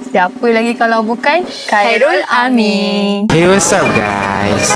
Siapa lagi kalau bukan Khairul Amin. Hey, what's up guys?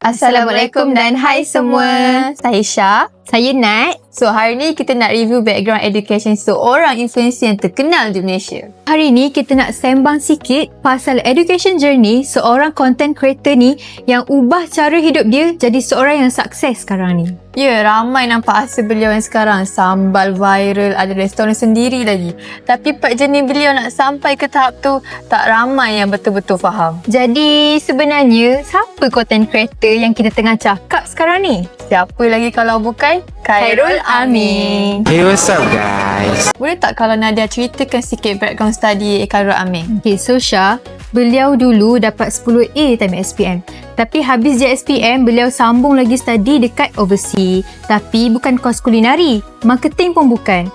Assalamualaikum dan hai semua. Saya Syah. Saya Nat. So, hari ni kita nak review background education seorang influencer yang terkenal di Malaysia. Hari ni kita nak sembang sikit pasal education journey seorang content creator ni yang ubah cara hidup dia jadi seorang yang sukses sekarang ni. Ya, ramai nampak hasil beliau yang sekarang. Sambal viral, ada restoran sendiri lagi. Tapi part jenis beliau nak sampai ke tahap tu, tak ramai yang betul-betul faham. Jadi sebenarnya siapa content creator yang kita tengah cakap sekarang ni? Siapa lagi kalau bukan Khairul Amin. Hey, what's up guys? Boleh tak kalau Nadia ceritakan sikit background study Khairul Amin? Okay, so Syah, beliau dulu dapat 10A time SPM. Tapi habis je SPM, beliau sambung lagi study dekat overseas. Tapi bukan kos kulinari, marketing pun bukan.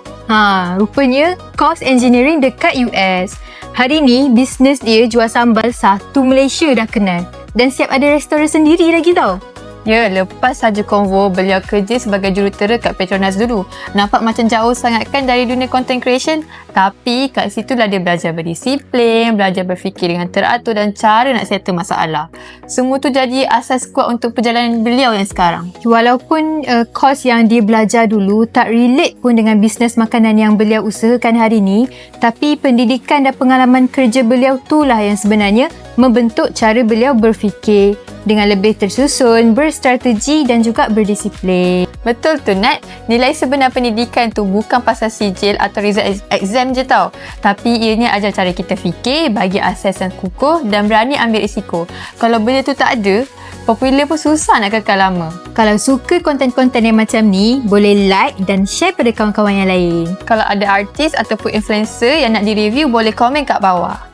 Rupanya course engineering dekat US. Hari ni, bisnes dia jual sambal satu Malaysia dah kenal. Dan siap ada restoran sendiri lagi tau. Ya, lepas saja konvo, beliau kerja sebagai jurutera kat Petronas dulu. Nampak macam jauh sangat kan dari dunia content creation? Tapi kat situlah dia belajar berdisiplin, belajar berfikir dengan teratur dan cara nak settle masalah. Semua tu jadi asas kuat untuk perjalanan beliau yang sekarang. Walaupun course yang dia belajar dulu tak relate pun dengan bisnes makanan yang beliau usahakan hari ni, tapi pendidikan dan pengalaman kerja beliau itulah yang sebenarnya membentuk cara beliau berfikir dengan lebih tersusun, berstrategi dan juga berdisiplin. Betul tu Nat, nilai sebenar pendidikan tu bukan pasal sijil atau result exam je tau. Tapi ianya ajar cara kita fikir, bagi asas yang kukuh dan berani ambil risiko. Kalau benda tu tak ada, popular pun susah nak kekal lama. Kalau suka konten-konten yang macam ni, boleh like dan share pada kawan-kawan yang lain. Kalau ada artis ataupun influencer yang nak direview, boleh komen kat bawah.